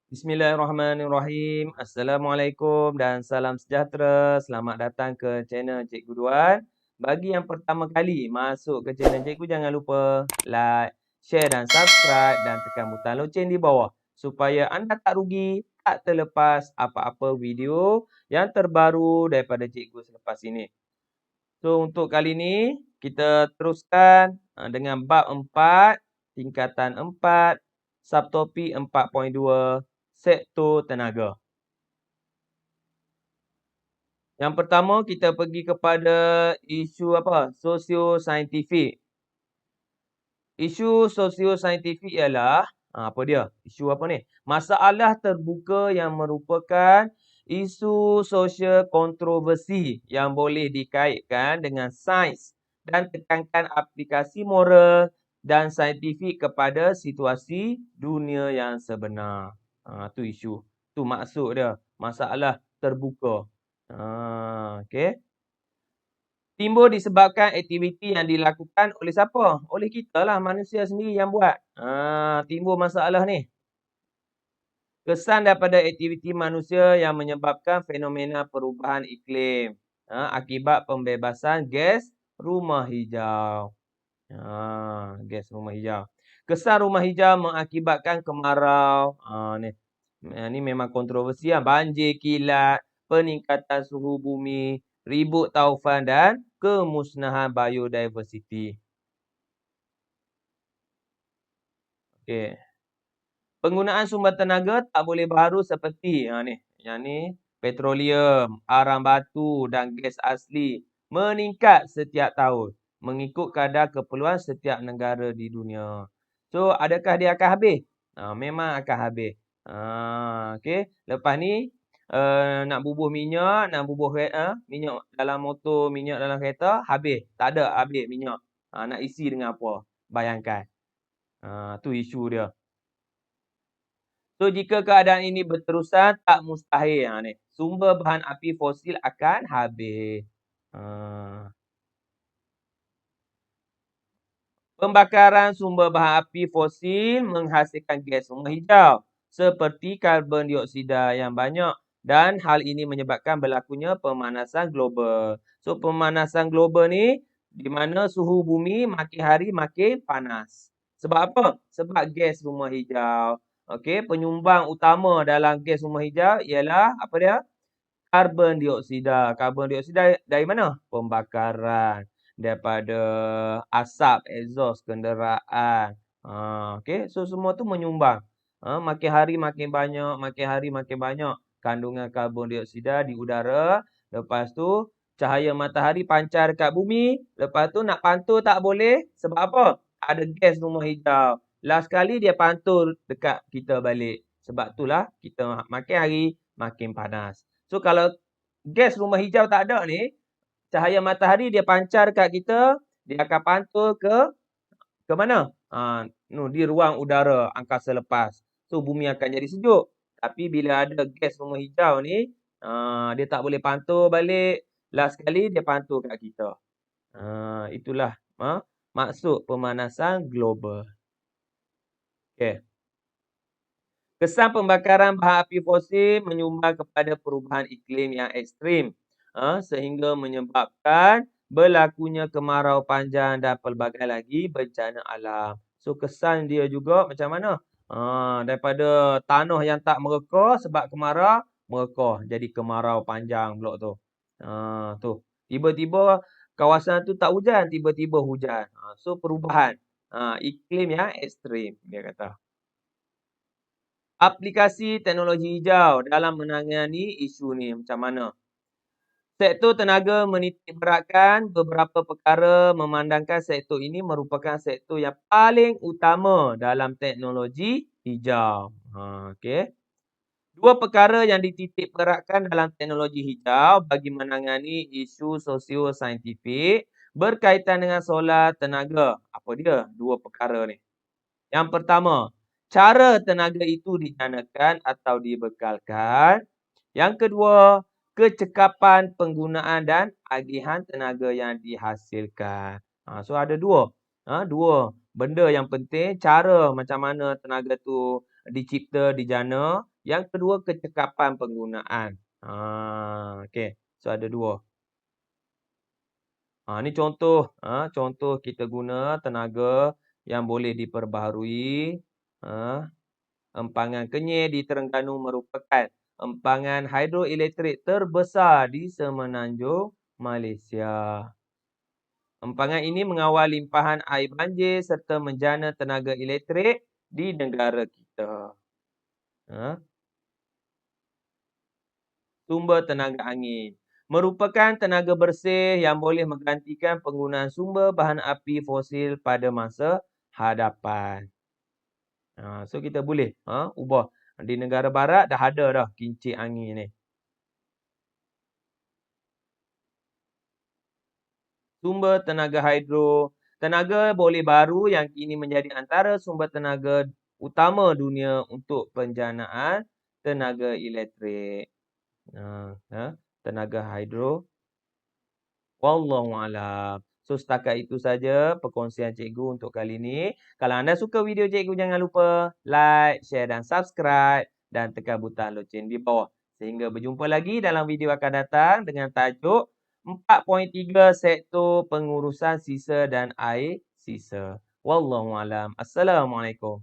Bismillahirrahmanirrahim. Assalamualaikum dan salam sejahtera. Selamat datang ke channel Cikgu Duan. Bagi yang pertama kali masuk ke channel Cikgu, jangan lupa like, share dan subscribe dan tekan butang loceng di bawah supaya anda tak rugi, tak terlepas apa-apa video yang terbaru daripada Cikgu selepas ini. So, untuk kali ini kita teruskan dengan bab 4, tingkatan 4, subtopik 4.2, sektor tenaga. Yang pertama kita pergi kepada isu apa? Sosio-saintifik. Isu sosio-saintifik ialah apa dia? Isu apa ni? Masalah terbuka yang merupakan isu sosial kontroversi yang boleh dikaitkan dengan sains dan tekankan aplikasi moral dan saintifik kepada situasi dunia yang sebenar. Tu isu. Tu maksud dia. Masalah terbuka. Okey. Timbul disebabkan aktiviti yang dilakukan oleh siapa? Oleh kita lah, manusia sendiri yang buat. Timbul masalah ni. Kesan daripada aktiviti manusia yang menyebabkan fenomena perubahan iklim. Akibat pembebasan gas rumah hijau. Gas rumah hijau. Kesan rumah hijau mengakibatkan kemarau. Ni memang kontroversi lah. Banjir kilat, peningkatan suhu bumi, ribut taufan dan kemusnahan biodiversiti. Okey. Penggunaan sumber tenaga tak boleh baru seperti yang ni petroleum, arang batu dan gas asli meningkat setiap tahun mengikut kadar keperluan setiap negara di dunia. So, adakah dia akan habis? Memang akan habis. Okey. Lepas ni nak bubuh minyak, nak bubuh minyak dalam motor, minyak dalam kereta, habis. Tak ada habis minyak. Nak isi dengan apa? Bayangkan. Tu isu dia. So, jika keadaan ini berterusan, tak mustahil sumber bahan api fosil akan habis. Pembakaran sumber bahan api fosil menghasilkan gas rumah hijau seperti karbon dioksida yang banyak dan hal ini menyebabkan berlakunya pemanasan global. So, pemanasan global ni di mana suhu bumi makin hari makin panas. Sebab apa? Sebab gas rumah hijau. Okey, penyumbang utama dalam gas rumah hijau ialah apa dia? Karbon dioksida. Karbon dioksida dari mana? Pembakaran. Daripada asap exhaust kenderaan. Okey, so semua tu menyumbang. Makin hari makin banyak, makin hari makin banyak kandungan karbon dioksida di udara. Lepas tu cahaya matahari pancar dekat bumi. Lepas tu nak pantul tak boleh. Sebab apa? Ada gas rumah hijau. Last kali dia pantul dekat kita balik. Sebab itulah kita makin hari makin panas. So, kalau gas rumah hijau tak ada ni, cahaya matahari dia pancar kat kita, dia akan pantul ke mana? Di ruang udara angkasa lepas. So, bumi akan jadi sejuk. Tapi bila ada gas rumah hijau ni, dia tak boleh pantul balik. Last sekali dia pantul kat kita. Itulah maksud pemanasan global. Okey. Kesan pembakaran bahan api fosil menyumbang kepada perubahan iklim yang ekstrim sehingga menyebabkan berlakunya kemarau panjang dan pelbagai lagi bencana alam. So, kesan dia juga macam mana? Daripada tanah yang tak merekah sebab kemarau, merekah. Jadi kemarau panjang pula tu. Tu. Tiba-tiba kawasan tu tak hujan, tiba-tiba hujan. So, perubahan iklim yang ekstrim, dia kata. Aplikasi teknologi hijau dalam menangani isu ni macam mana? Sektor tenaga menitikberatkan beberapa perkara memandangkan sektor ini merupakan sektor yang paling utama dalam teknologi hijau. Okey. Dua perkara yang dititikberatkan dalam teknologi hijau bagi menangani isu sosio-saintifik berkaitan dengan solar tenaga. Apa dia? Dua perkara ni. Yang pertama, cara tenaga itu dijanakan atau dibekalkan. Yang kedua, kecekapan penggunaan dan agihan tenaga yang dihasilkan. So, ada dua. Dua benda yang penting. Cara macam mana tenaga tu dicipta, dijana. Yang kedua, kecekapan penggunaan. Okey. So, ada dua. Ni contoh. Contoh kita guna tenaga yang boleh diperbaharui. Empangan Kenyir di Terengganu merupakan empangan hidroelektrik terbesar di semenanjung Malaysia. Empangan ini mengawal limpahan air banjir serta menjana tenaga elektrik di negara kita. Sumber tenaga angin merupakan tenaga bersih yang boleh menggantikan penggunaan sumber bahan api fosil pada masa hadapan. So kita boleh ubah. Di negara barat dah ada dah kincir angin ni. Sumber tenaga hidro. Tenaga boleh baru yang kini menjadi antara sumber tenaga utama dunia untuk penjanaan tenaga elektrik. Tenaga hidro. Wallahualam. So, setakat itu saja perkongsian cikgu untuk kali ini. Kalau anda suka video cikgu, jangan lupa like, share dan subscribe. Dan tekan butang loceng di bawah. Sehingga berjumpa lagi dalam video akan datang dengan tajuk 4.3 sektor pengurusan sisa dan air sisa. Wallahualam. Assalamualaikum.